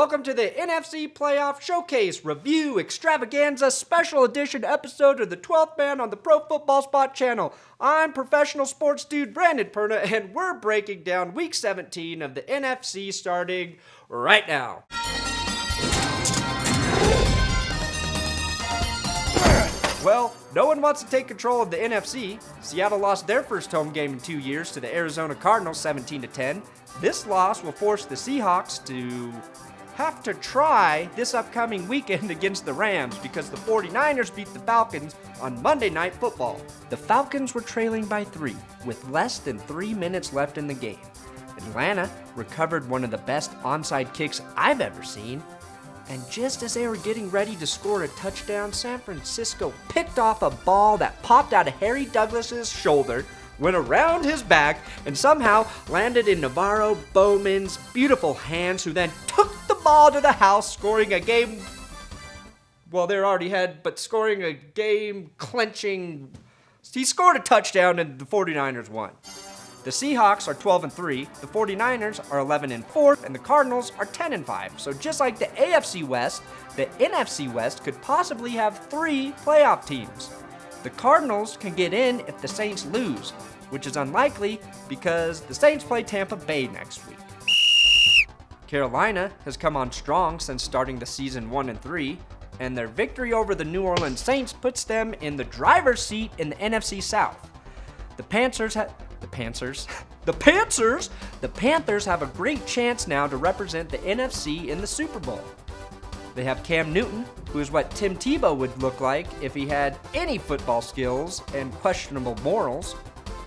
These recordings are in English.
Welcome to the NFC Playoff Showcase Review Extravaganza Special Edition episode of the 12th Man on the Pro Football Spot channel. I'm professional sports dude Brandon Perna, and we're breaking down Week 17 of the NFC starting right now. Well, no one wants to take control of the NFC. Seattle lost their first home game in 2 years to the Arizona Cardinals 17-10. This loss will force the Seahawks to have to try this upcoming weekend against the Rams because the 49ers beat the Falcons on Monday Night Football. The Falcons were trailing by 3 with less than 3 minutes left in the game. Atlanta recovered one of the best onside kicks I've ever seen. And just as they were getting ready to score a touchdown, San Francisco picked off a ball that popped out of Harry Douglas's shoulder, went around his back, and somehow landed in Navarro Bowman's beautiful hands, who then took the ball to the house, scoring a game, well, they already had, but scoring a game-clinching, he scored a touchdown and the 49ers won. The Seahawks are 12-3, the 49ers are 11-4, and the Cardinals are 10-5. So just like the AFC West, the NFC West could possibly have 3 playoff teams. The Cardinals can get in if the Saints lose, which is unlikely because the Saints play Tampa Bay next week. Carolina has come on strong since starting the season 1-3, and their victory over the New Orleans Saints puts them in the driver's seat in the NFC South. The Panthers have a great chance now to represent the NFC in the Super Bowl. They have Cam Newton, who is what Tim Tebow would look like if he had any football skills and questionable morals.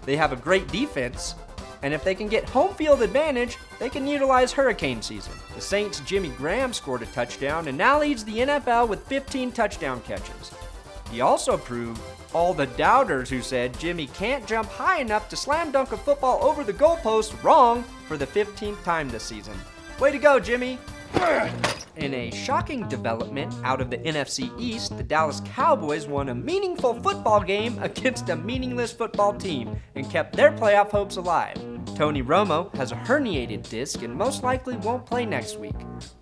They have a great defense, and if they can get home field advantage, they can utilize hurricane season. The Saints' Jimmy Graham scored a touchdown and now leads the NFL with 15 touchdown catches. He also proved all the doubters who said Jimmy can't jump high enough to slam dunk a football over the goalpost wrong for the 15th time this season. Way to go, Jimmy! In a shocking development out of the NFC East, the Dallas Cowboys won a meaningful football game against a meaningless football team and kept their playoff hopes alive. Tony Romo has a herniated disc and most likely won't play next week,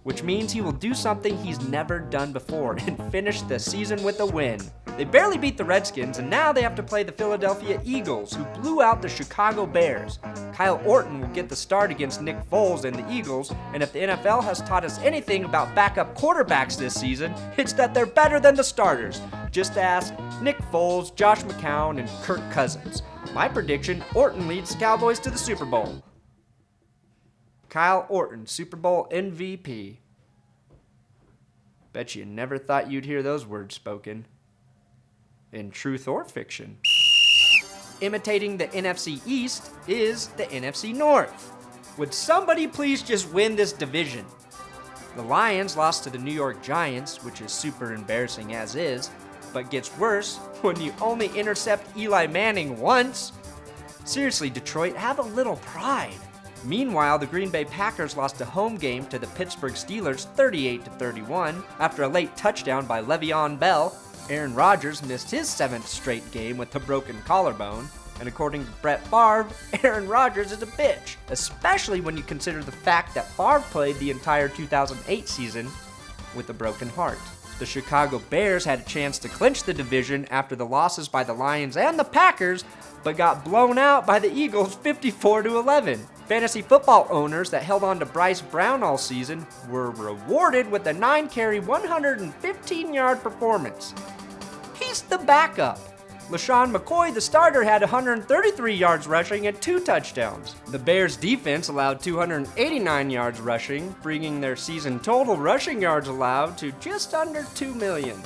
which means he will do something he's never done before and finish the season with a win. They barely beat the Redskins, and now they have to play the Philadelphia Eagles, who blew out the Chicago Bears. Kyle Orton will get the start against Nick Foles and the Eagles, and if the NFL has taught us anything about backup quarterbacks this season, it's that they're better than the starters. Just ask Nick Foles, Josh McCown, and Kirk Cousins. My prediction, Orton leads the Cowboys to the Super Bowl. Kyle Orton, Super Bowl MVP. Bet you never thought you'd hear those words spoken. In truth or fiction. Imitating the NFC East is the NFC North. Would somebody please just win this division? The Lions lost to the New York Giants, which is super embarrassing as is, but gets worse when you only intercept Eli Manning once. Seriously, Detroit, have a little pride. Meanwhile, the Green Bay Packers lost a home game to the Pittsburgh Steelers 38-31 after a late touchdown by Le'Veon Bell. Aaron Rodgers missed his 7th straight game with a broken collarbone, and according to Brett Favre, Aaron Rodgers is a bitch, especially when you consider the fact that Favre played the entire 2008 season with a broken heart. The Chicago Bears had a chance to clinch the division after the losses by the Lions and the Packers, but got blown out by the Eagles 54-11. Fantasy football owners that held on to Bryce Brown all season were rewarded with a 9-carry, 115-yard performance. He's the backup. LaShawn McCoy, the starter, had 133 yards rushing and 2 touchdowns. The Bears' defense allowed 289 yards rushing, bringing their season total rushing yards allowed to just under 2 million.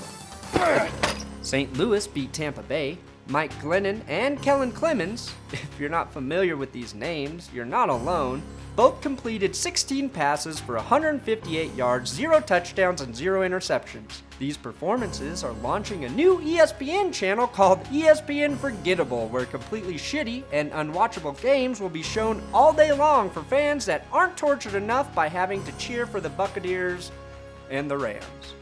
St. Louis beat Tampa Bay. Mike Glennon and Kellen Clemens, if you're not familiar with these names, you're not alone, both completed 16 passes for 158 yards, 0 touchdowns, and 0 interceptions. These performances are launching a new ESPN channel called ESPN Forgettable, where completely shitty and unwatchable games will be shown all day long for fans that aren't tortured enough by having to cheer for the Buccaneers and the Rams.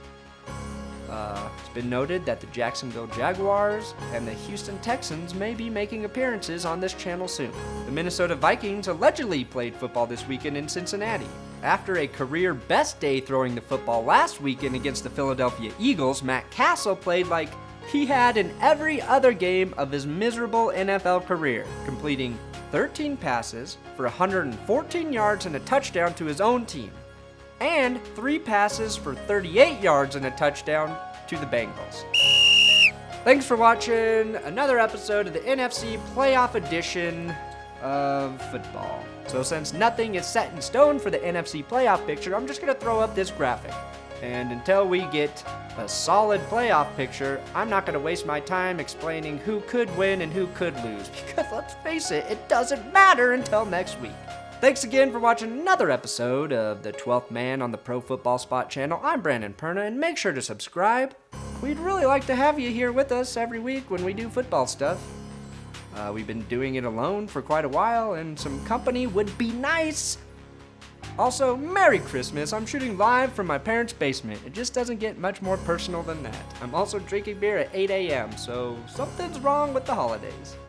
It's been noted that the Jacksonville Jaguars and the Houston Texans may be making appearances on this channel soon. The Minnesota Vikings allegedly played football this weekend in Cincinnati. After a career best day throwing the football last weekend against the Philadelphia Eagles, Matt Castle played like he had in every other game of his miserable NFL career, completing 13 passes for 114 yards and a touchdown to his own team, and 3 passes for 38 yards and a touchdown to the Bengals. Thanks for watching another episode of the NFC Playoff Edition of football. So since nothing is set in stone for the NFC playoff picture, I'm just going to throw up this graphic. And until we get a solid playoff picture, I'm not going to waste my time explaining who could win and who could lose, because let's face it, it doesn't matter until next week. Thanks again for watching another episode of the 12th Man on the Pro Football Spot channel. I'm Brandon Perna, and make sure to subscribe. We'd really like to have you here with us every week when we do football stuff. We've been doing it alone for quite a while, and some company would be nice. Also, Merry Christmas. I'm shooting live from my parents' basement. It just doesn't get much more personal than that. I'm also drinking beer at 8 a.m., so something's wrong with the holidays.